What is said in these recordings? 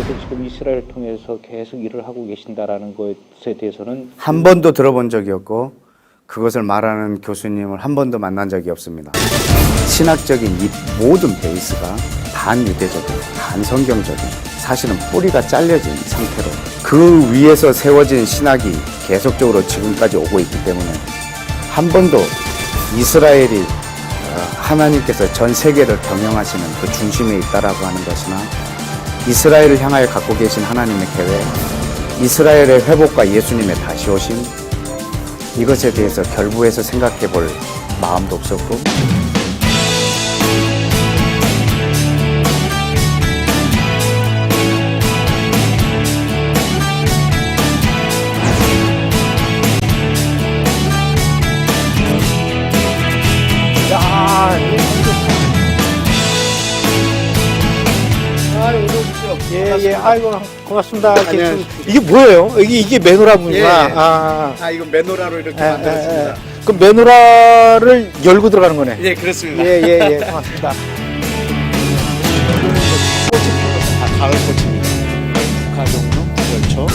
하나님께서 지금 이스라엘을 통해서 계속 일을 하고 계신다라는 것에 대해서는 한 번도 들어본 적이 없고 그것을 말하는 교수님을 한 번도 만난 적이 없습니다. 신학적인 이 모든 베이스가 반유대적인, 반성경적인, 사실은 뿌리가 잘려진 상태로 그 위에서 세워진 신학이 계속적으로 지금까지 오고 있기 때문에 한 번도 이스라엘이 하나님께서 전 세계를 경영하시는 그 중심에 있다라고 하는 것이나 이스라엘을 향하여 갖고 계신 하나님의 계획, 이스라엘의 회복과 예수님의 다시 오심, 이것에 대해서 결부해서 생각해 볼 마음도 없었고, 예, 아이고 고맙습니다. 안녕하세요. 이게 뭐예요? 이게 메노라군요. 이건 메노라로 이렇게 만들었습니다. 그럼 메노라를 열고 들어가는 거네. 예, 그렇습니다. 예, 고맙습니다. 꽃이 피는 것은 다 가을 꽃입니다. 가종류, 열초.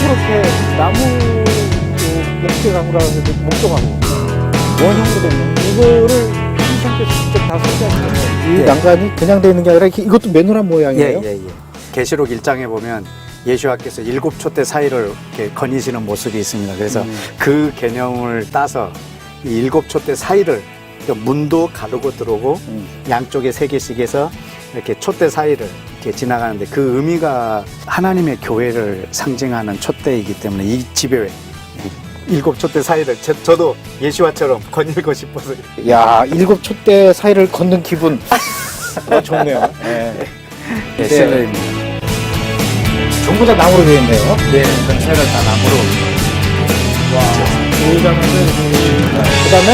이렇게 나무 목재가구라고 해서 목동하고 원형으로 되는 이거를 선생님께서 직접 다 설계하신 거예요. 이 난간이 그냥 되어 있는 게 아니라 이것도 메노라 모양이에요. 예. 계시록 1장에 보면 예수와께서 7촛대 사이를 이렇게 거니시는 모습이 있습니다. 그래서 그 개념을 따서 이 7촛대 사이를 문도 가르고 들어오고 양쪽에 3개씩 해서 이렇게 촛대 사이를 이렇게 지나가는데 그 의미가 하나님의 교회를 상징하는 촛대이기 때문에 이 집에 7촛대 사이를 저도 예수와처럼 거닐고 싶어서. 야, 7촛대 사이를 걷는 기분. 좋네요. 네, 실례입니다. 전부 다 나무로 되어 있네요. 네, 전체를 다 나무로. 와, 그 다음에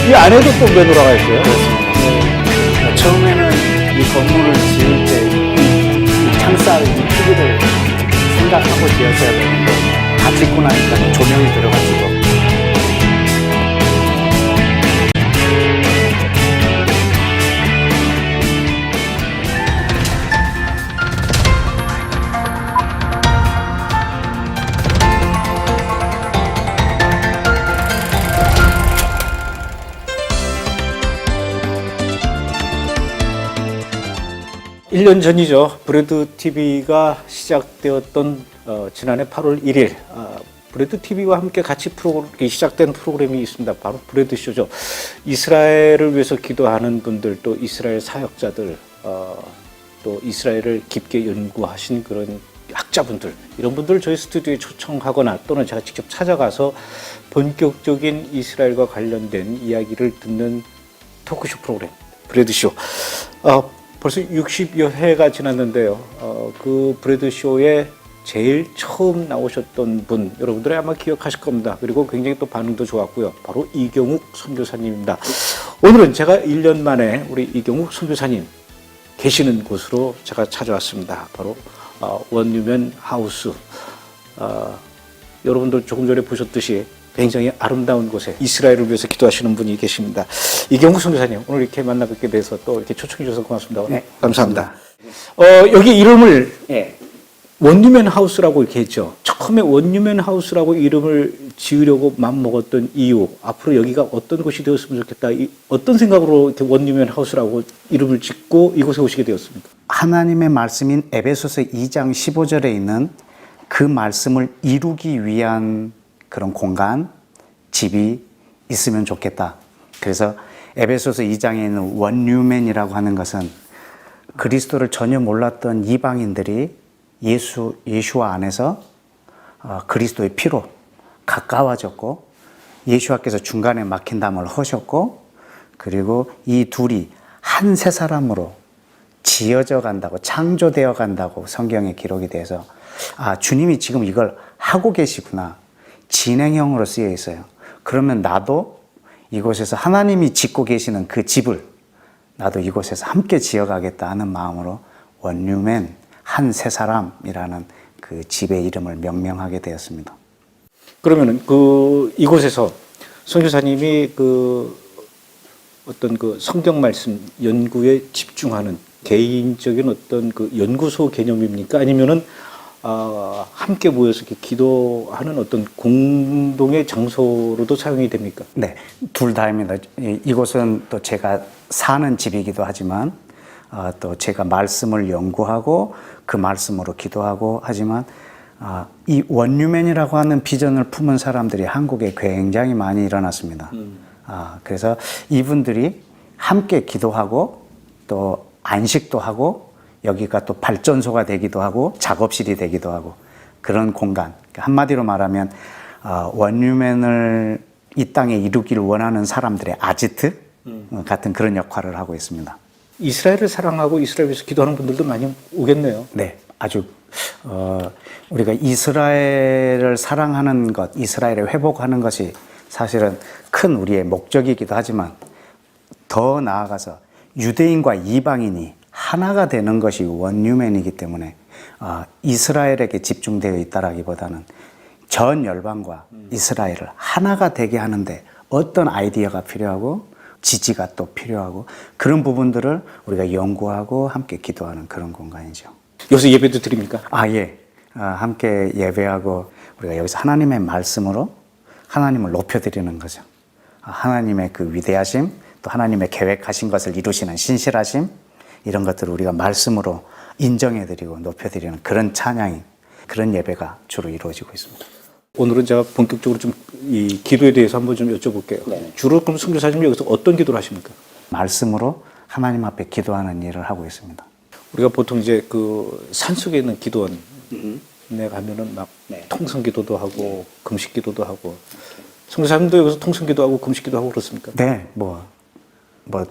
이 안에도 또 메노라가 있어요. 그렇습니다. 처음에는 이 건물을 지을 때 이 창살, 이 크기를 생각하고 지었어야 되는데 다 짓고 나니까 조명이 들어가지고 일 년 전이죠. 브레드 TV가 시작되었던 지난해 8월 1일 브레드 TV와 함께 같이 시작된 프로그램이 있습니다. 바로 브레드 쇼죠. 이스라엘을 위해서 기도하는 분들, 또 이스라엘 사역자들, 또 이스라엘을 깊게 연구하신 그런 학자분들, 이런 분들을 저희 스튜디오에 초청하거나 또는 제가 직접 찾아가서 본격적인 이스라엘과 관련된 이야기를 듣는 토크쇼 프로그램 브레드쇼. 벌써 60여 회가 지났는데요. 그 브레드쇼에 제일 처음 나오셨던 분, 여러분들이 아마 기억하실 겁니다. 그리고 굉장히 또 반응도 좋았고요. 바로 이경욱 선교사님입니다. 오늘은 제가 1년 만에 우리 이경욱 선교사님 계시는 곳으로 제가 찾아왔습니다. 바로 원유면 하우스. 여러분들 조금 전에 보셨듯이 굉장히 아름다운 곳에 이스라엘을 위해서 기도하시는 분이 계십니다. 이경욱 선교사님, 오늘 이렇게 만나뵙게 돼서 또 이렇게 초청해 주셔서 고맙습니다. 네, 감사합니다. 여기 이름을 원유면 하우스라고 이렇게 했죠. 처음에 원유면 하우스라고 이름을 지으려고 마음먹었던 이유, 앞으로 여기가 어떤 곳이 되었으면 좋겠다, 어떤 생각으로 이렇게 원유면 하우스라고 이름을 짓고 이곳에 오시게 되었습니까? 하나님의 말씀인 에베소서 2장 15절에 있는 그 말씀을 이루기 위한 그런 공간, 집이 있으면 좋겠다. 그래서 에베소서 2장에 있는 원유맨이라고 하는 것은 그리스도를 전혀 몰랐던 이방인들이 예수와 안에서 그리스도의 피로 가까워졌고, 예수와께서 중간에 막힌 담을 허셨고, 그리고 이 둘이 한 세 사람으로 지어져 간다고, 창조되어 간다고 성경에 기록이 돼서 주님이 지금 이걸 하고 계시구나, 진행형으로 쓰여 있어요. 그러면 나도 이곳에서 하나님이 짓고 계시는 그 집을 나도 이곳에서 함께 지어가겠다 하는 마음으로 원유맨, 한 세 사람이라는 그 집의 이름을 명명하게 되었습니다. 그러면은 이곳에서 선교사님이 어떤 성경 말씀 연구에 집중하는 개인적인 어떤 연구소 개념입니까? 아니면은 함께 모여서 이렇게 기도하는 어떤 공동의 장소로도 사용이 됩니까? 네, 둘 다입니다. 이곳은 또 제가 사는 집이기도 하지만 또 제가 말씀을 연구하고 그 말씀으로 기도하고 하지만 이 원유맨이라고 하는 비전을 품은 사람들이 한국에 굉장히 많이 일어났습니다. 그래서 이분들이 함께 기도하고 또 안식도 하고 여기가 또 발전소가 되기도 하고 작업실이 되기도 하고 그런 공간. 한마디로 말하면 원유맨을 이 땅에 이루기를 원하는 사람들의 아지트 같은 그런 역할을 하고 있습니다. 이스라엘을 사랑하고 이스라엘에서 기도하는 분들도 많이 오겠네요. 네, 아주 우리가 이스라엘을 사랑하는 것, 이스라엘을 회복하는 것이 사실은 큰 우리의 목적이기도 하지만 더 나아가서 유대인과 이방인이 하나가 되는 것이 원유맨이기 때문에 이스라엘에게 집중되어 있다라기보다는 전 열방과 이스라엘을 하나가 되게 하는데 어떤 아이디어가 필요하고 지지가 또 필요하고 그런 부분들을 우리가 연구하고 함께 기도하는 그런 공간이죠. 여기서 예배도 드립니까? 예. 함께 예배하고 우리가 여기서 하나님의 말씀으로 하나님을 높여드리는 거죠. 하나님의 그 위대하심, 또 하나님의 계획하신 것을 이루시는 신실하심, 이런 것들을 우리가 말씀으로 인정해드리고 높여드리는 그런 찬양이, 그런 예배가 주로 이루어지고 있습니다. 오늘은 제가 본격적으로 좀 이 기도에 대해서 한번 좀 여쭤볼게요. 네. 주로 그럼 선교사님이 여기서 어떤 기도를 하십니까? 말씀으로 하나님 앞에 기도하는 일을 하고 있습니다. 우리가 보통 이제 산속에 있는 기도원에 가면은 막 통성 기도도 하고 금식 기도도 하고 선교사님도 여기서 통성 기도하고 금식 기도하고 그렇습니까? 네, 뭐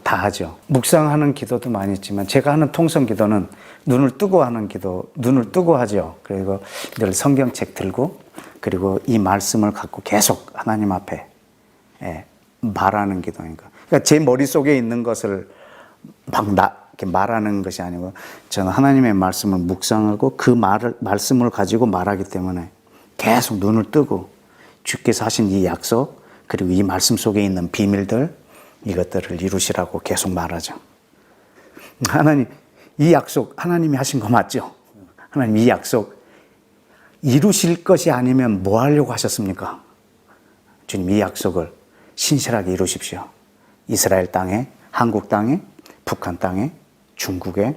다 하죠. 묵상하는 기도도 많이 있지만 제가 하는 통성 기도는 눈을 뜨고 하는 기도, 눈을 뜨고 하죠. 그리고 늘 성경책 들고 그리고 이 말씀을 갖고 계속 하나님 앞에 말하는 기도니까. 그러니까 제 머릿속에 있는 것을 막 이렇게 말하는 것이 아니고 저는 하나님의 말씀을 묵상하고 그 말씀을 가지고 말하기 때문에 계속 눈을 뜨고 주께서 하신 이 약속 그리고 이 말씀 속에 있는 비밀들 이것들을 이루시라고 계속 말하죠. 하나님, 이 약속 하나님이 하신 거 맞죠? 하나님 이 약속 이루실 것이 아니면 뭐 하려고 하셨습니까? 주님 이 약속을 신실하게 이루십시오. 이스라엘 땅에, 한국 땅에, 북한 땅에, 중국에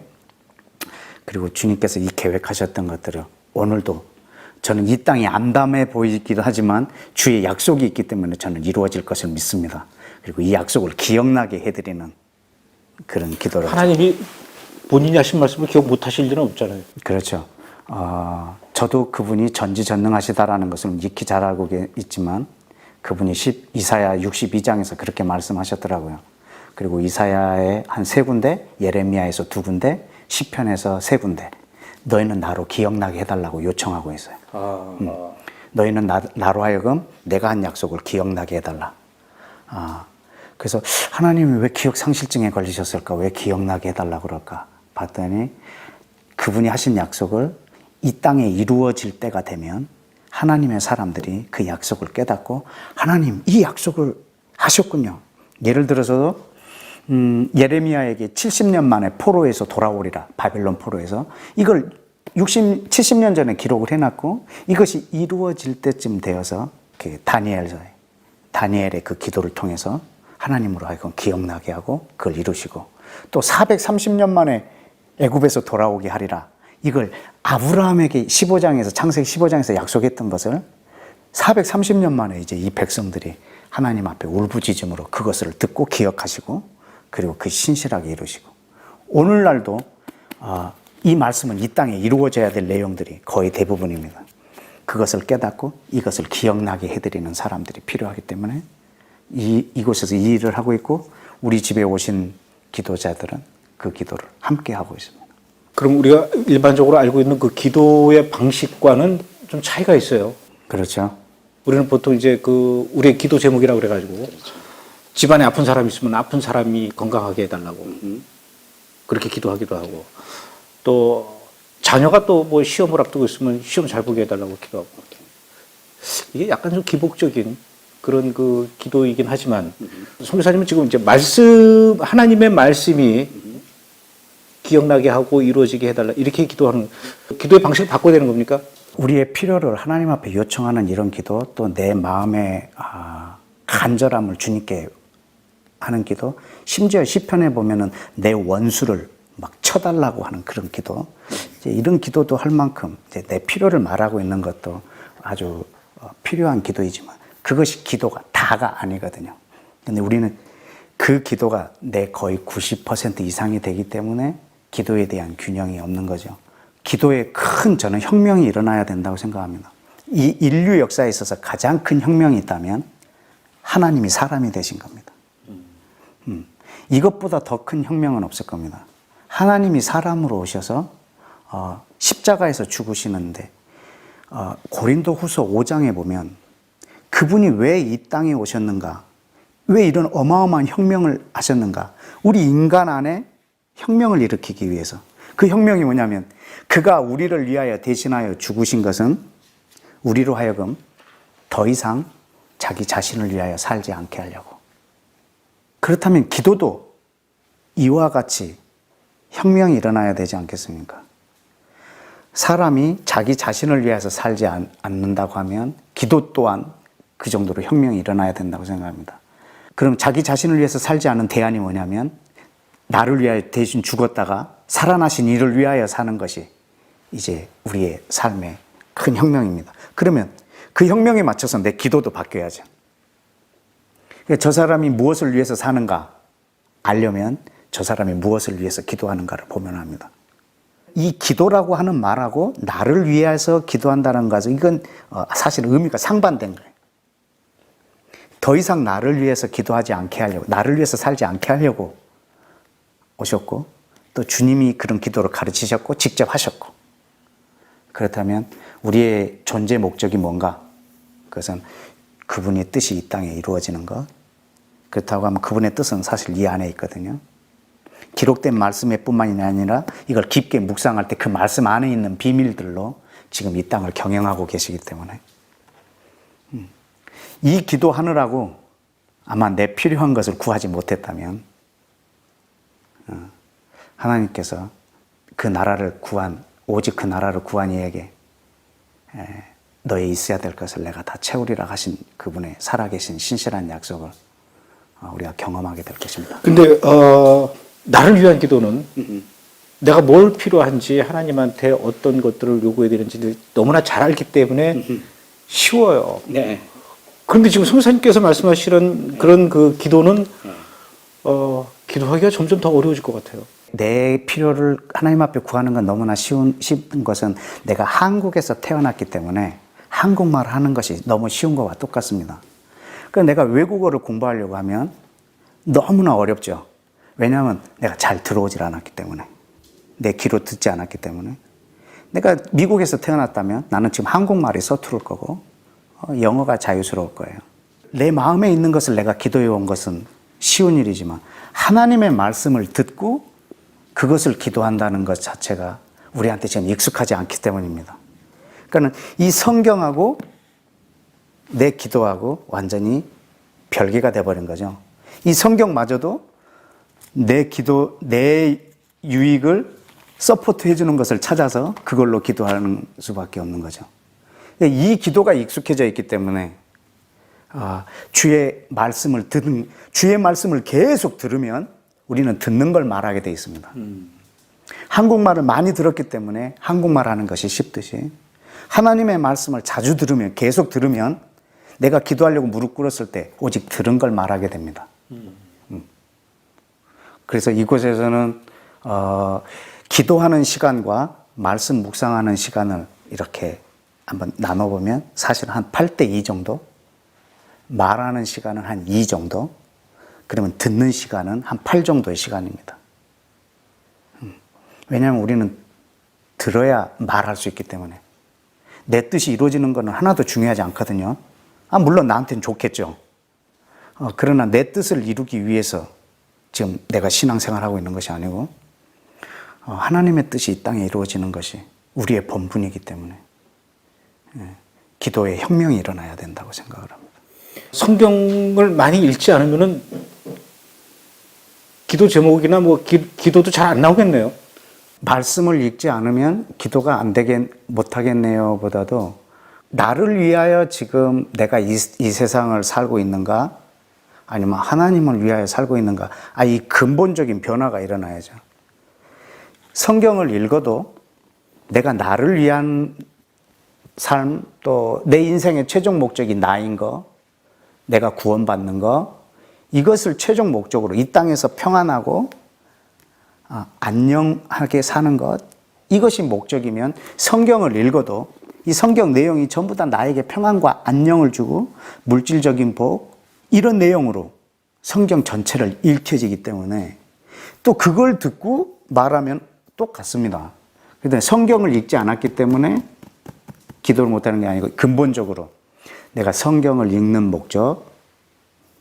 그리고 주님께서 이 계획하셨던 것들을 오늘도 저는 이 땅이 암담해 보이기도 하지만 주의 약속이 있기 때문에 저는 이루어질 것을 믿습니다. 그리고 이 약속을 기억나게 해드리는 그런 기도를 하나님이 본인이 하신 말씀을 기억 못 하실 일은 없잖아요. 그렇죠. 저도 그분이 전지전능하시다라는 것을 익히 잘 알고 있지만 그분이 이사야 62장에서 그렇게 말씀하셨더라고요. 그리고 이사야의 한 3군데, 예레미야에서 2군데, 시편에서 3군데 너희는 나로 기억나게 해달라고 요청하고 있어요. 너희는 나로 하여금 내가 한 약속을 기억나게 해달라. 그래서 하나님이 왜 기억 상실증에 걸리셨을까? 왜 기억나게 해달라고 그럴까? 봤더니 그분이 하신 약속을 이 땅에 이루어질 때가 되면 하나님의 사람들이 그 약속을 깨닫고 하나님 이 약속을 하셨군요. 예를 들어서 예레미야에게 70년 만에 포로에서 돌아오리라. 바벨론 포로에서. 이걸 70년 전에 기록을 해놨고 이것이 이루어질 때쯤 되어서 다니엘의 그 기도를 통해서 하나님으로 하여금 기억나게 하고 그걸 이루시고 또 430년 만에 애굽에서 돌아오게 하리라. 이걸 아브라함에게 창세기 15장에서 약속했던 것을 430년 만에 이제 이 백성들이 하나님 앞에 울부짖음으로 그것을 듣고 기억하시고 그리고 그 신실하게 이루시고 오늘날도 이 말씀은 이 땅에 이루어져야 될 내용들이 거의 대부분입니다. 그것을 깨닫고 이것을 기억나게 해드리는 사람들이 필요하기 때문에 이곳에서 이 일을 하고 있고 우리 집에 오신 기도자들은 그 기도를 함께 하고 있습니다. 그럼 우리가 일반적으로 알고 있는 그 기도의 방식과는 좀 차이가 있어요. 그렇죠. 우리는 보통 이제 우리의 기도 제목이라고 그래가지고 집안에 아픈 사람이 있으면 아픈 사람이 건강하게 해달라고 그렇게 기도하기도 하고 또 자녀가 또 뭐 시험을 앞두고 있으면 시험 잘 보게 해달라고 기도하고 이게 약간 좀 기복적인 그런 그 기도이긴 하지만 선교사님은 지금 이제 말씀 하나님의 말씀이 기억나게 하고 이루어지게 해달라 이렇게 기도하는 기도의 방식을 바꿔야 되는 겁니까? 우리의 필요를 하나님 앞에 요청하는 이런 기도, 또 내 마음의 간절함을 주님께 하는 기도, 심지어 시편에 보면은 내 원수를 막 쳐달라고 하는 그런 기도, 이제 이런 기도도 할 만큼 이제 내 필요를 말하고 있는 것도 아주 필요한 기도이지만 그것이 기도가 다가 아니거든요. 근데 우리는 그 기도가 내 거의 90% 이상이 되기 때문에 기도에 대한 균형이 없는 거죠. 기도에 큰 저는 혁명이 일어나야 된다고 생각합니다. 이 인류 역사에 있어서 가장 큰 혁명이 있다면 하나님이 사람이 되신 겁니다. 이것보다 더 큰 혁명은 없을 겁니다. 하나님이 사람으로 오셔서 십자가에서 죽으시는데 고린도후서 5장에 보면 그분이 왜 이 땅에 오셨는가? 왜 이런 어마어마한 혁명을 하셨는가? 우리 인간 안에 혁명을 일으키기 위해서. 그 혁명이 뭐냐면 그가 우리를 위하여 대신하여 죽으신 것은 우리로 하여금 더 이상 자기 자신을 위하여 살지 않게 하려고. 그렇다면 기도도 이와 같이 혁명이 일어나야 되지 않겠습니까? 사람이 자기 자신을 위해서 살지 않는다고 하면 기도 또한 그 정도로 혁명이 일어나야 된다고 생각합니다. 그럼 자기 자신을 위해서 살지 않는 대안이 뭐냐면 나를 위하여 대신 죽었다가 살아나신 이를 위하여 사는 것이 이제 우리의 삶의 큰 혁명입니다. 그러면 그 혁명에 맞춰서 내 기도도 바뀌어야죠. 저 사람이 무엇을 위해서 사는가 알려면 저 사람이 무엇을 위해서 기도하는가를 보면 합니다. 이 기도라고 하는 말하고 나를 위해서 기도한다는 것은 이건 사실 의미가 상반된 거예요. 더 이상 나를 위해서 기도하지 않게 하려고, 나를 위해서 살지 않게 하려고 오셨고 또 주님이 그런 기도를 가르치셨고 직접 하셨고, 그렇다면 우리의 존재 목적이 뭔가? 그것은 그분의 뜻이 이 땅에 이루어지는 것. 그렇다고 하면 그분의 뜻은 사실 이 안에 있거든요. 기록된 말씀에 뿐만이 아니라 이걸 깊게 묵상할 때 그 말씀 안에 있는 비밀들로 지금 이 땅을 경영하고 계시기 때문에 이 기도하느라고 아마 내 필요한 것을 구하지 못했다면 하나님께서 그 나라를 구한, 오직 그 나라를 구한 이에게 너에 있어야 될 것을 내가 다 채우리라 하신 그분의 살아계신 신실한 약속을 우리가 경험하게 될 것입니다. 근데 나를 위한 기도는 내가 뭘 필요한지 하나님한테 어떤 것들을 요구해야 되는지 너무나 잘 알기 때문에 쉬워요. 네. 그런데 지금 성사님께서 말씀하시는 그런 그 기도는 기도하기가 점점 더 어려워질 것 같아요. 내 필요를 하나님 앞에 구하는 건 너무나 쉬운 것은 내가 한국에서 태어났기 때문에 한국말 하는 것이 너무 쉬운 것과 똑같습니다. 그래서 내가 외국어를 공부하려고 하면 너무나 어렵죠. 왜냐하면 내가 잘 들어오질 않았기 때문에, 내 귀로 듣지 않았기 때문에. 내가 미국에서 태어났다면 나는 지금 한국말이 서투를 거고 영어가 자유스러울 거예요. 내 마음에 있는 것을 내가 기도해 온 것은 쉬운 일이지만 하나님의 말씀을 듣고 그것을 기도한다는 것 자체가 우리한테 지금 익숙하지 않기 때문입니다. 그러니까 이 성경하고 내 기도하고 완전히 별개가 돼버린 거죠. 이 성경마저도 내 기도, 내 유익을 서포트 해주는 것을 찾아서 그걸로 기도하는 수밖에 없는 거죠. 이 기도가 익숙해져 있기 때문에 주의 말씀을 계속 들으면 우리는 듣는 걸 말하게 돼 있습니다. 한국말을 많이 들었기 때문에 한국말 하는 것이 쉽듯이 하나님의 말씀을 자주 들으면, 계속 들으면 내가 기도하려고 무릎 꿇었을 때 오직 들은 걸 말하게 됩니다. 그래서 이곳에서는 기도하는 시간과 말씀 묵상하는 시간을 이렇게 한번 나눠보면 사실 한 8대2 정도, 말하는 시간은 한 2 정도, 그러면 듣는 시간은 한 8 정도의 시간입니다. 왜냐하면 우리는 들어야 말할 수 있기 때문에 내 뜻이 이루어지는 것은 하나도 중요하지 않거든요. 물론 나한테는 좋겠죠. 그러나 내 뜻을 이루기 위해서 지금 내가 신앙생활하고 있는 것이 아니고 하나님의 뜻이 이 땅에 이루어지는 것이 우리의 본분이기 때문에 기도의 혁명이 일어나야 된다고 생각을 합니다. 성경을 많이 읽지 않으면은 기도 제목이나 뭐 기도도 잘 안 나오겠네요. 말씀을 읽지 않으면 기도가 안 되겠, 못 하겠네요 보다도 나를 위하여 지금 내가 이 세상을 살고 있는가 아니면 하나님을 위하여 살고 있는가 이 근본적인 변화가 일어나야죠. 성경을 읽어도 내가 나를 위한 삶 또 내 인생의 최종 목적이 나인 거 내가 구원받는 거 이것을 최종 목적으로 이 땅에서 평안하고 안녕하게 사는 것 이것이 목적이면 성경을 읽어도 이 성경 내용이 전부 다 나에게 평안과 안녕을 주고 물질적인 복 이런 내용으로 성경 전체를 읽혀지기 때문에 또 그걸 듣고 말하면 똑같습니다. 그런데 성경을 읽지 않았기 때문에 기도를 못하는 게 아니고 근본적으로 내가 성경을 읽는 목적,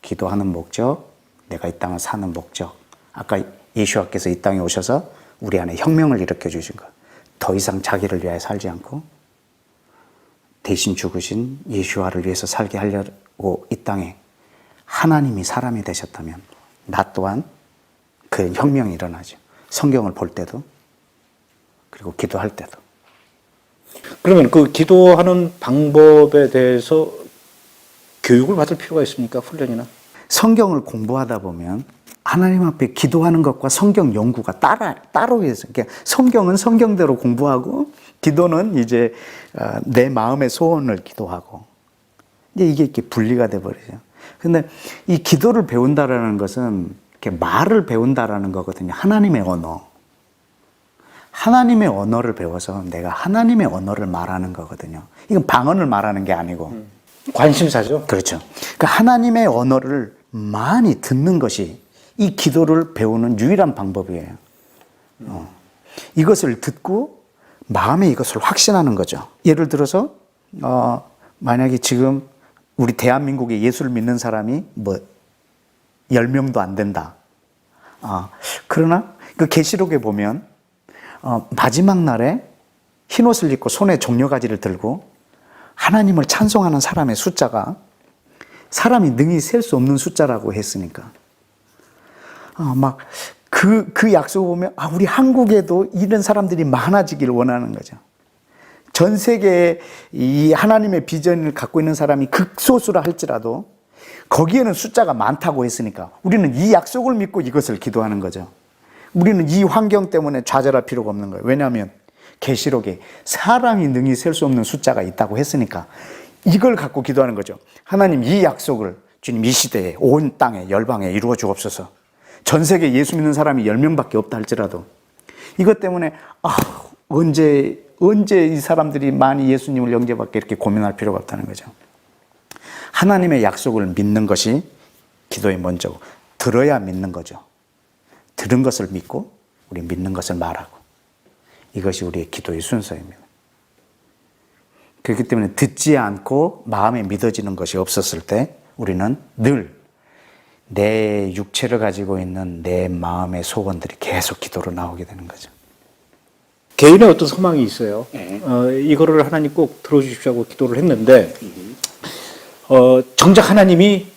기도하는 목적, 내가 이 땅을 사는 목적 아까 예수와께서 이 땅에 오셔서 우리 안에 혁명을 일으켜 주신 것. 더 이상 자기를 위하여 살지 않고 대신 죽으신 예수와를 위해서 살게 하려고 이 땅에 하나님이 사람이 되셨다면 나 또한 그 혁명이 일어나죠. 성경을 볼 때도 그리고 기도할 때도. 그러면 그 기도하는 방법에 대해서 교육을 받을 필요가 있습니까? 훈련이나? 성경을 공부하다 보면 하나님 앞에 기도하는 것과 성경 연구가 따로 해서 그러니까 성경은 성경대로 공부하고 기도는 이제 내 마음의 소원을 기도하고 이제 이게 이렇게 분리가 돼 버리죠. 근데 이 기도를 배운다라는 것은 이렇게 말을 배운다라는 거거든요. 하나님의 언어. 하나님의 언어를 배워서 내가 하나님의 언어를 말하는 거거든요. 이건 방언을 말하는 게 아니고 관심사죠. 그렇죠. 그러니까 하나님의 언어를 많이 듣는 것이 이 기도를 배우는 유일한 방법이에요. 이것을 듣고 마음에 이것을 확신하는 거죠. 예를 들어서 만약에 지금 우리 대한민국에 예수를 믿는 사람이 뭐 10명도 안 된다. 그러나 그 계시록에 보면 마지막 날에 흰옷을 입고 손에 종려가지를 들고 하나님을 찬송하는 사람의 숫자가 사람이 능히 셀 수 없는 숫자라고 했으니까 막 그 약속을 보면 우리 한국에도 이런 사람들이 많아지기를 원하는 거죠. 전 세계에 이 하나님의 비전을 갖고 있는 사람이 극소수라 할지라도 거기에는 숫자가 많다고 했으니까 우리는 이 약속을 믿고 이것을 기도하는 거죠. 우리는 이 환경 때문에 좌절할 필요가 없는 거예요. 왜냐하면 계시록에 사람이 능히 셀 수 없는 숫자가 있다고 했으니까 이걸 갖고 기도하는 거죠. 하나님 이 약속을 주님 이 시대에 온 땅에 열방에 이루어 주옵소서. 전 세계 예수 믿는 사람이 10명밖에 없다 할지라도 이것 때문에 언제 이 사람들이 많이 예수님을 영접받게 이렇게 고민할 필요가 없다는 거죠. 하나님의 약속을 믿는 것이 기도의 먼저고 들어야 믿는 거죠. 들은 것을 믿고 우리 믿는 것을 말하고 이것이 우리의 기도의 순서입니다. 그렇기 때문에 듣지 않고 마음에 믿어지는 것이 없었을 때 우리는 늘 내 육체를 가지고 있는 내 마음의 소원들이 계속 기도로 나오게 되는 거죠. 개인의 어떤 소망이 있어요. 이거를 하나님 꼭 들어주십시오 하고 기도를 했는데 정작 하나님이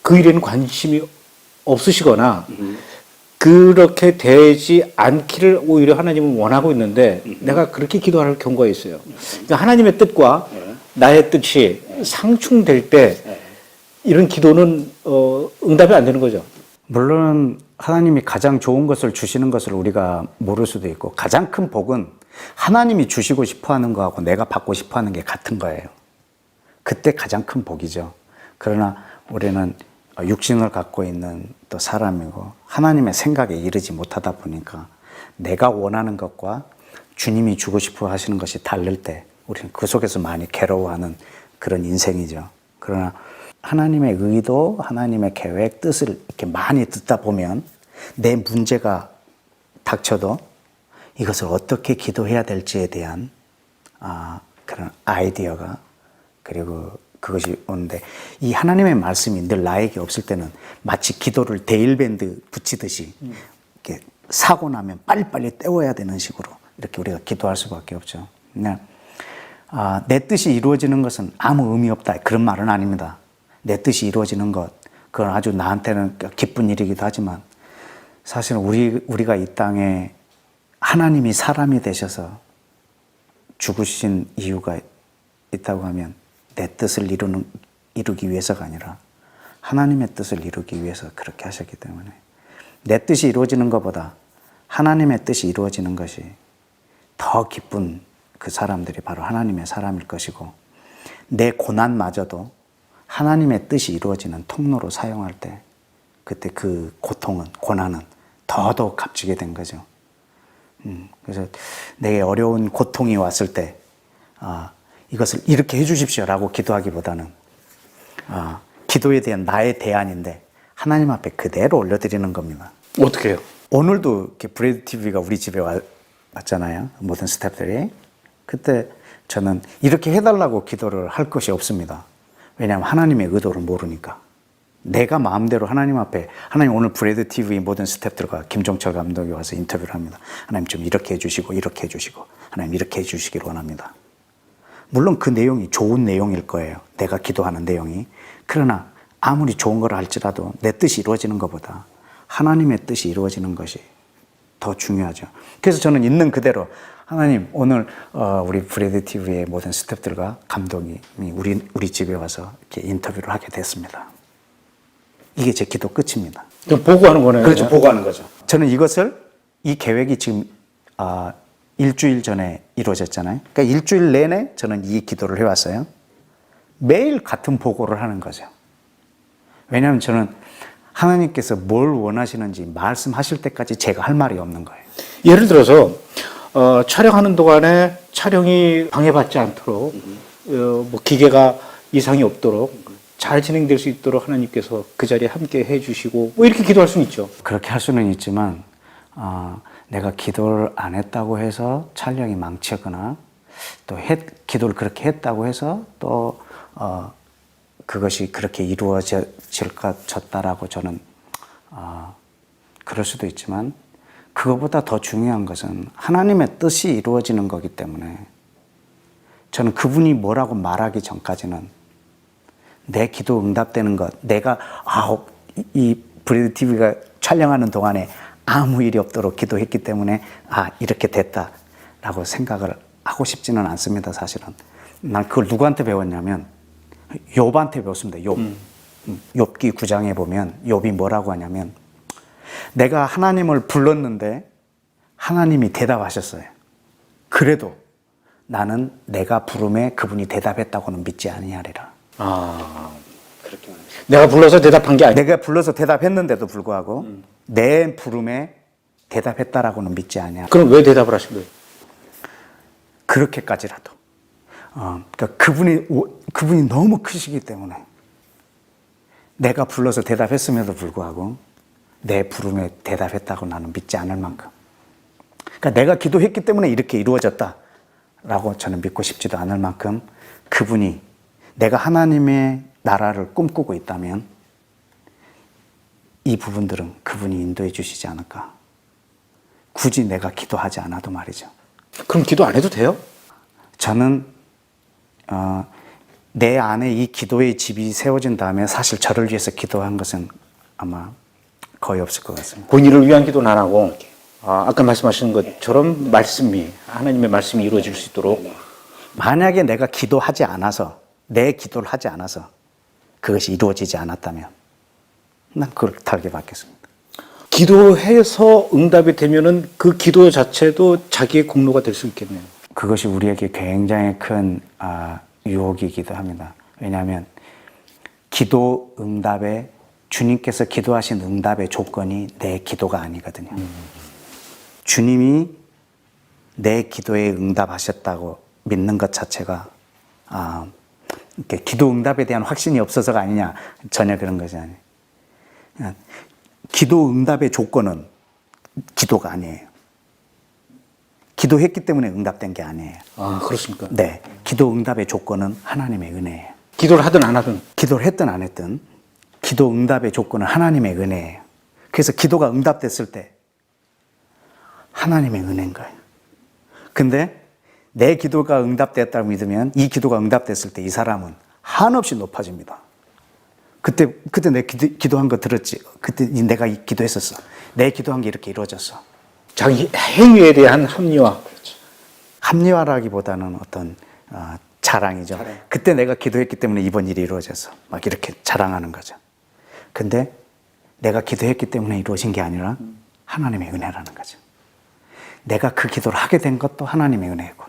그 일에는 관심이 없으시거나 그렇게 되지 않기를 오히려 하나님은 원하고 있는데 내가 그렇게 기도할 경우가 있어요. 그러니까 하나님의 뜻과 나의 뜻이 상충될 때 이런 기도는 응답이 안 되는 거죠. 물론 하나님이 가장 좋은 것을 주시는 것을 우리가 모를 수도 있고 가장 큰 복은 하나님이 주시고 싶어하는 거하고 내가 받고 싶어하는 게 같은 거예요. 그때 가장 큰 복이죠. 그러나 우리는 육신을 갖고 있는 또 사람이고 하나님의 생각에 이르지 못하다 보니까 내가 원하는 것과 주님이 주고 싶어 하시는 것이 다를 때 우리는 그 속에서 많이 괴로워하는 그런 인생이죠. 그러나 하나님의 의도, 하나님의 계획, 뜻을 이렇게 많이 듣다 보면 내 문제가 닥쳐도 이것을 어떻게 기도해야 될지에 대한 그런 아이디어가 그리고 그것이 오는데 이 하나님의 말씀이 늘 나에게 없을 때는 마치 기도를 데일밴드 붙이듯이 이렇게 사고 나면 빨리빨리 때워야 되는 식으로 이렇게 우리가 기도할 수밖에 없죠. 그냥 내 뜻이 이루어지는 것은 아무 의미 없다. 그런 말은 아닙니다. 내 뜻이 이루어지는 것, 그건 아주 나한테는 기쁜 일이기도 하지만 사실은 우리가 이 땅에 하나님이 사람이 되셔서 죽으신 이유가 있다고 하면 내 뜻을 이루기 위해서가 아니라 하나님의 뜻을 이루기 위해서 그렇게 하셨기 때문에 내 뜻이 이루어지는 것보다 하나님의 뜻이 이루어지는 것이 더 기쁜 그 사람들이 바로 하나님의 사람일 것이고 내 고난마저도 하나님의 뜻이 이루어지는 통로로 사용할 때 그때 그 고통은, 고난은 더더욱 값지게 된 거죠. 그래서 내게 어려운 고통이 왔을 때 이것을 이렇게 해주십시오라고 기도하기보다는 기도에 대한 나의 대안인데 하나님 앞에 그대로 올려드리는 겁니다. 어떻게 해요? 오늘도 이렇게 브레드 TV가 우리 집에 왔잖아요. 모든 스태프들이. 그때 저는 이렇게 해달라고 기도를 할 것이 없습니다. 왜냐하면 하나님의 의도를 모르니까. 내가 마음대로 하나님 앞에, 하나님 오늘 브레드 TV 모든 스태프들과 김종철 감독이 와서 인터뷰를 합니다. 하나님 좀 이렇게 해주시고 이렇게 해주시고 하나님 이렇게 해주시길 원합니다. 물론 그 내용이 좋은 내용일 거예요. 내가 기도하는 내용이. 그러나 아무리 좋은 걸 할지라도 내 뜻이 이루어지는 것보다 하나님의 뜻이 이루어지는 것이 더 중요하죠. 그래서 저는 있는 그대로 하나님 오늘 우리 브레드 TV의 모든 스태프들과 감독이 우리 집에 와서 이렇게 인터뷰를 하게 됐습니다. 이게 제 기도 끝입니다. 그럼 보고하는 거네요. 그렇죠. 보고하는 거죠. 저는 이 계획이 지금 일주일 전에 이루어졌잖아요. 그러니까 일주일 내내 저는 이 기도를 해왔어요. 매일 같은 보고를 하는 거죠. 왜냐하면 저는 하나님께서 뭘 원하시는지 말씀하실 때까지 제가 할 말이 없는 거예요. 예를 들어서 촬영하는 동안에 촬영이 방해받지 않도록 뭐 기계가 이상이 없도록 잘 진행될 수 있도록 하나님께서 그 자리에 함께 해주시고 뭐 이렇게 기도할 수는 있죠. 그렇게 할 수는 있지만 내가 기도를 안 했다고 해서 촬영이 망치거나 또 기도를 그렇게 했다고 해서 또 그것이 그렇게 이루어졌다라고 저는 그럴 수도 있지만 그것보다 더 중요한 것은 하나님의 뜻이 이루어지는 거기 때문에 저는 그분이 뭐라고 말하기 전까지는 내 기도 응답되는 것, 내가 이 브레드 TV가 촬영하는 동안에 아무 일이 없도록 기도했기 때문에 이렇게 됐다라고 생각을 하고 싶지는 않습니다. 사실은 난 그걸 누구한테 배웠냐면 욥한테 배웠습니다. 욥기 9장에 보면 욥이 뭐라고 하냐면 내가 하나님을 불렀는데 하나님이 대답하셨어요. 그래도 나는 내가 부름에 그분이 대답했다고는 믿지 아니하리라. 그렇게 내가 불러서 대답한 게 아니야. 내가 불러서 대답했는데도 불구하고 내 부름에 대답했다라고는 믿지 아니하리라. 그럼 왜 대답을 하신 거예요? 그렇게까지라도. 그러니까 그분이 너무 크시기 때문에 내가 불러서 대답했음에도 불구하고 내 부름에 대답했다고 나는 믿지 않을 만큼. 그러니까 내가 기도했기 때문에 이렇게 이루어졌다라고 저는 믿고 싶지도 않을 만큼 그분이 내가 하나님의 나라를 꿈꾸고 있다면 이 부분들은 그분이 인도해 주시지 않을까. 굳이 내가 기도하지 않아도 말이죠. 그럼 기도 안 해도 돼요? 저는 내 안에 이 기도의 집이 세워진 다음에 사실 저를 위해서 기도한 것은 아마 거의 없을 것 같습니다. 본인을 위한 기도는 안 하고 아까 말씀하신 것처럼 하나님의 말씀이 이루어질 수 있도록 만약에 내가 기도하지 않아서 내 기도를 하지 않아서 그것이 이루어지지 않았다면 난 그걸 달게 받겠습니다. 기도해서 응답이 되면은 그 기도 자체도 자기의 공로가 될 수 있겠네요. 그것이 우리에게 굉장히 큰 유혹이기도 합니다. 왜냐하면 기도 응답에 주님께서 기도하신 응답의 조건이 내 기도가 아니거든요. 주님이 내 기도에 응답하셨다고 믿는 것 자체가 기도 응답에 대한 확신이 없어서가 아니냐, 전혀 그런 것이 아니에요. 기도 응답의 조건은 기도가 아니에요. 기도했기 때문에 응답된 게 아니에요. 그렇습니까? 네, 기도 응답의 조건은 하나님의 은혜예요. 기도를 하든 안 하든. 기도를 했든 안 했든 기도 응답의 조건은 하나님의 은혜예요. 그래서 기도가 응답됐을 때 하나님의 은혜인 거예요. 근데 내 기도가 응답됐다고 믿으면 이 기도가 응답됐을 때 이 사람은 한없이 높아집니다. 그때 내 기도한 거 들었지? 그때 내가 기도했었어. 내 기도한 게 이렇게 이루어졌어. 자기 행위에 대한 합리화. 합리화라기보다는 어떤 자랑이죠. 그때 내가 기도했기 때문에 이번 일이 이루어졌어. 막 이렇게 자랑하는 거죠. 근데 내가 기도했기 때문에 이루어진 게 아니라 하나님의 은혜라는 거죠. 내가 그 기도를 하게 된 것도 하나님의 은혜고.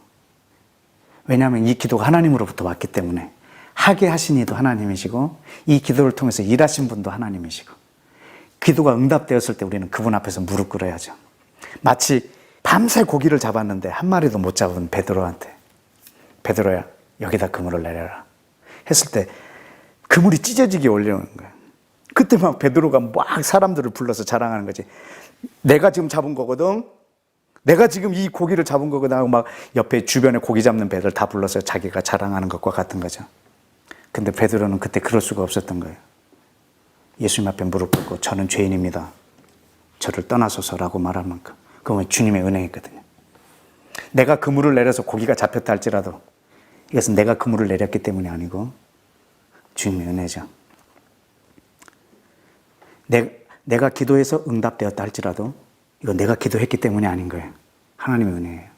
왜냐하면 이 기도가 하나님으로부터 왔기 때문에 하게 하신 이도 하나님이시고 이 기도를 통해서 일하신 분도 하나님이시고 기도가 응답되었을 때 우리는 그분 앞에서 무릎 꿇어야죠. 마치 밤새 고기를 잡았는데 한 마리도 못 잡은 베드로한테 베드로야 여기다 그물을 내려라 했을 때 그물이 찢어지게 올려오는 거예요. 그때 막 베드로가 막 사람들을 불러서 자랑하는 거지. 내가 지금 잡은 거거든. 내가 지금 이 고기를 잡은 거거든 하고 막 옆에 주변에 고기 잡는 배들 다 불러서 자기가 자랑하는 것과 같은 거죠. 근데 베드로는 그때 그럴 수가 없었던 거예요. 예수님 앞에 무릎 꿇고 저는 죄인입니다. 저를 떠나소서라고 말할 만큼 그건 주님의 은혜였거든요. 내가 그물을 내려서 고기가 잡혔다 할지라도 이것은 내가 그물을 내렸기 때문이 아니고 주님의 은혜죠. 내가 기도해서 응답되었다 할지라도 이건 내가 기도했기 때문이 아닌 거예요. 하나님의 은혜예요.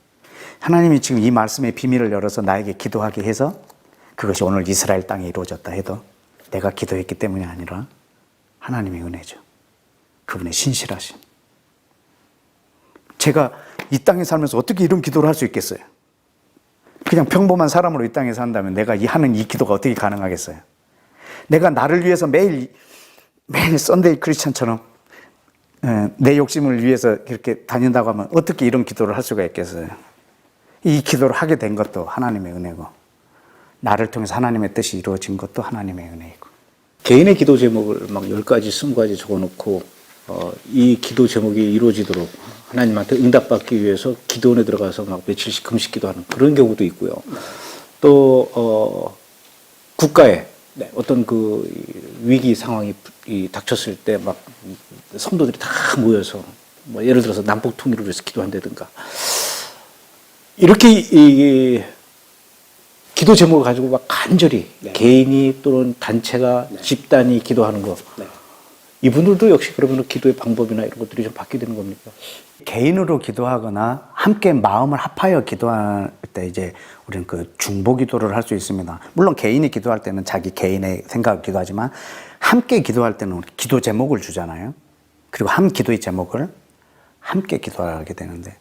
하나님이 지금 이 말씀의 비밀을 열어서 나에게 기도하게 해서 그것이 오늘 이스라엘 땅에 이루어졌다 해도 내가 기도했기 때문이 아니라 하나님의 은혜죠. 그분의 신실하심. 제가 이 땅에 살면서 어떻게 이런 기도를 할 수 있겠어요? 그냥 평범한 사람으로 이 땅에 산다면 내가 하는 이 기도가 어떻게 가능하겠어요? 내가 나를 위해서 매일 썬데이 크리스찬처럼 내 욕심을 위해서 이렇게 다닌다고 하면 어떻게 이런 기도를 할 수가 있겠어요? 이 기도를 하게 된 것도 하나님의 은혜고 나를 통해서 하나님의 뜻이 이루어진 것도 하나님의 은혜이고 개인의 기도 제목을 막 10가지, 20가지 적어놓고 이 기도 제목이 이루어지도록 하나님한테 응답받기 위해서 기도원에 들어가서 막 며칠씩 금식 기도하는 그런 경우도 있고요. 또 국가에 어떤 그 위기 상황이 닥쳤을 때 막 성도들이 다 모여서 뭐 예를 들어서 남북 통일을 위해서 기도한다든가 이렇게 이 기도 제목을 가지고 막 간절히 개인이 또는 단체가 집단이 기도하는 거 이분들도 역시 그러면 기도의 방법이나 이런 것들이 좀 바뀌게 되는 겁니까? 개인으로 기도하거나 함께 마음을 합하여 기도할 때 이제 우리는 그 중보 기도를 할 수 있습니다. 물론 개인이 기도할 때는 자기 개인의 생각을 기도하지만 함께 기도할 때는 기도 제목을 주잖아요. 그리고 한 기도의 제목을 함께 기도하게 되는데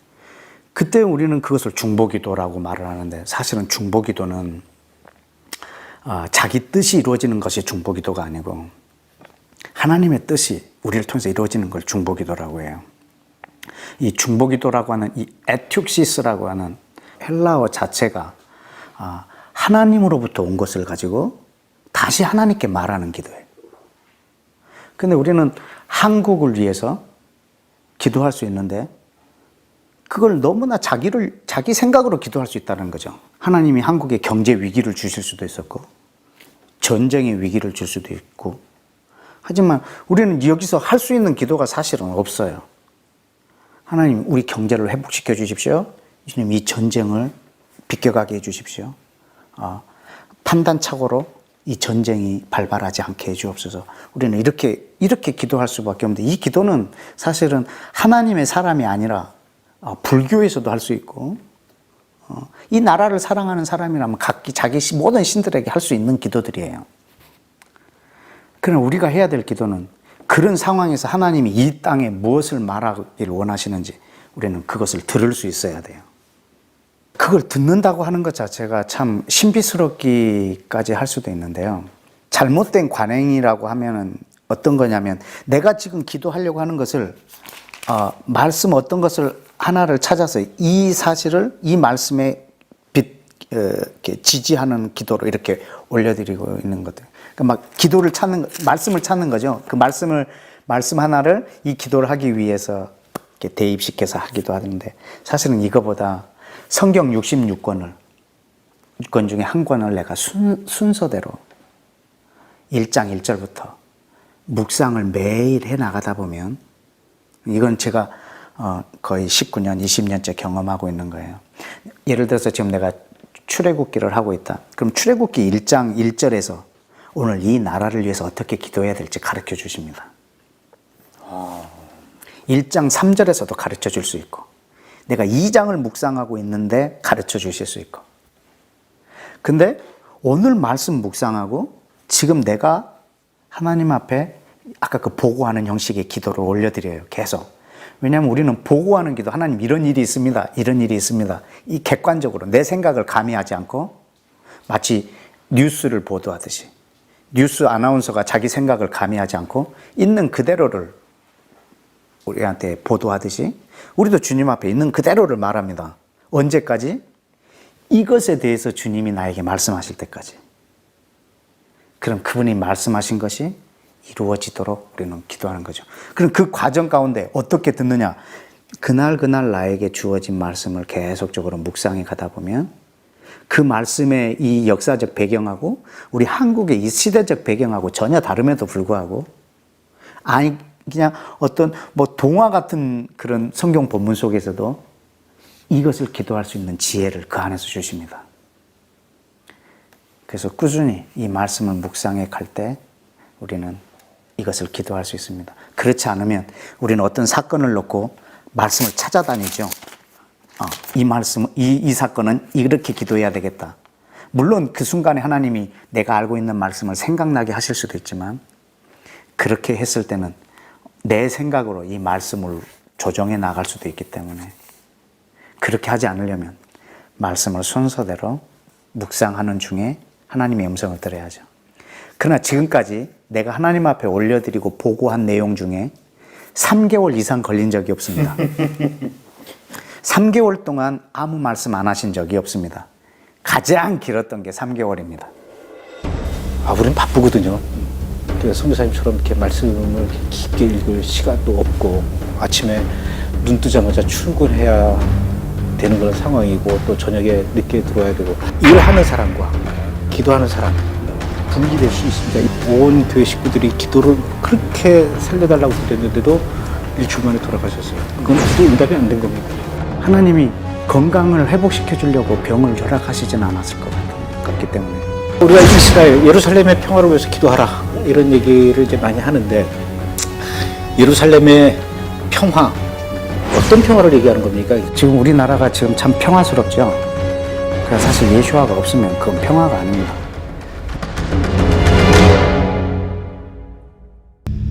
그때 우리는 그것을 중보 기도라고 말을 하는데 사실은 중보 기도는 자기 뜻이 이루어지는 것이 중보 기도가 아니고 하나님의 뜻이 우리를 통해서 이루어지는 걸 중보 기도라고 해요. 이 중보 기도라고 하는 이 에튜시스라고 하는 헬라어 자체가 하나님으로부터 온 것을 가지고 다시 하나님께 말하는 기도예요. 근데 우리는 한국을 위해서 기도할 수 있는데 그걸 너무나 자기 생각으로 기도할 수 있다는 거죠. 하나님이 한국에 경제 위기를 주실 수도 있었고 전쟁의 위기를 줄 수도 있고 하지만 우리는 여기서 할 수 있는 기도가 사실은 없어요. 하나님 우리 경제를 회복시켜 주십시오. 주님 이 전쟁을 비껴가게 해 주십시오. 판단착오로 이 전쟁이 발발하지 않게 해 주옵소서. 우리는 이렇게 기도할 수밖에 없는데 이 기도는 사실은 하나님의 사람이 아니라 불교에서도 할 수 있고 이 나라를 사랑하는 사람이라면 각기 자기 모든 신들에게 할 수 있는 기도들이에요. 그러나 우리가 해야 될 기도는 그런 상황에서 하나님이 이 땅에 무엇을 말하기를 원하시는지 우리는 그것을 들을 수 있어야 돼요. 그걸 듣는다고 하는 것 자체가 참 신비스럽기까지 할 수도 있는데요. 잘못된 관행이라고 하면은 어떤 거냐면 내가 지금 기도하려고 하는 것을 말씀 어떤 것을 하나를 찾아서 이 사실을 이 말씀에 이렇게 지지하는 기도로 이렇게 올려드리고 있는 것들. 그러니까 막 기도를 찾는 말씀을 찾는 거죠. 그 말씀 하나를 이 기도를 하기 위해서 이렇게 대입시켜서 하기도 하는데 사실은 이거보다 성경 66권을 6권 중에 한 권을 내가 순서대로 1장 1절부터 묵상을 매일 해 나가다 보면 이건 제가 거의 19년, 20년째 경험하고 있는 거예요. 예를 들어서 지금 내가 출애굽기를 하고 있다. 그럼 출애굽기 1장 1절에서 오늘 이 나라를 위해서 어떻게 기도해야 될지 가르쳐 주십니다. 1장 3절에서도 가르쳐 줄 수 있고, 내가 2장을 묵상하고 있는데 가르쳐 주실 수 있고. 근데 오늘 말씀 묵상하고 지금 내가 하나님 앞에 아까 그 보고하는 형식의 기도를 올려드려요. 계속. 왜냐하면 우리는 보고하는 기도, 하나님 이런 일이 있습니다. 이런 일이 있습니다. 이 객관적으로 내 생각을 가미하지 않고 마치 뉴스를 보도하듯이, 뉴스 아나운서가 자기 생각을 가미하지 않고 있는 그대로를 우리한테 보도하듯이 우리도 주님 앞에 있는 그대로를 말합니다. 언제까지? 이것에 대해서 주님이 나에게 말씀하실 때까지. 그럼 그분이 말씀하신 것이 이루어지도록 우리는 기도하는 거죠. 그럼 그 과정 가운데 어떻게 듣느냐? 그날 나에게 주어진 말씀을 계속적으로 묵상해 가다 보면 그 말씀의 이 역사적 배경하고 우리 한국의 이 시대적 배경하고 전혀 다름에도 불구하고, 아니 그냥 어떤 뭐 동화 같은 그런 성경 본문 속에서도 이것을 기도할 수 있는 지혜를 그 안에서 주십니다. 그래서 꾸준히 이 말씀을 묵상해 갈 때 우리는 이것을 기도할 수 있습니다. 그렇지 않으면 우리는 어떤 사건을 놓고 말씀을 찾아다니죠. 이 말씀, 이 사건은 이렇게 기도해야 되겠다. 물론 그 순간에 하나님이 내가 알고 있는 말씀을 생각나게 하실 수도 있지만, 그렇게 했을 때는 내 생각으로 이 말씀을 조정해 나갈 수도 있기 때문에 그렇게 하지 않으려면 말씀을 순서대로 묵상하는 중에 하나님의 음성을 들어야죠. 그러나 지금까지 내가 하나님 앞에 올려드리고 보고한 내용 중에 3개월 이상 걸린 적이 없습니다. 3개월 동안 아무 말씀 안 하신 적이 없습니다. 가장 길었던 게 3개월입니다. 우리는 바쁘거든요. 선교사님처럼 이렇게 말씀을 깊게 읽을 시간도 없고, 아침에 눈 뜨자마자 출근해야 되는 그런 상황이고, 또 저녁에 늦게 들어와야 되고, 일하는 사람과 기도하는 사람 분리될 수 있습니다. 온 교회 식구들이 기도를 그렇게 살려달라고 그랬는데도 일주일 만에 돌아가셨어요. 그건 기도 응답이 안 된 겁니다. 하나님이 건강을 회복시켜 주려고 병을 허락하시진 않았을 것 같기 때문에 우리가 이스라엘, 예루살렘의 평화를 위해서 기도하라, 이런 얘기를 이제 많이 하는데, 예루살렘의 평화, 어떤 평화를 얘기하는 겁니까? 지금 우리나라가 지금 참 평화스럽죠. 그래서 사실 예수화가 없으면 그건 평화가 아닙니다.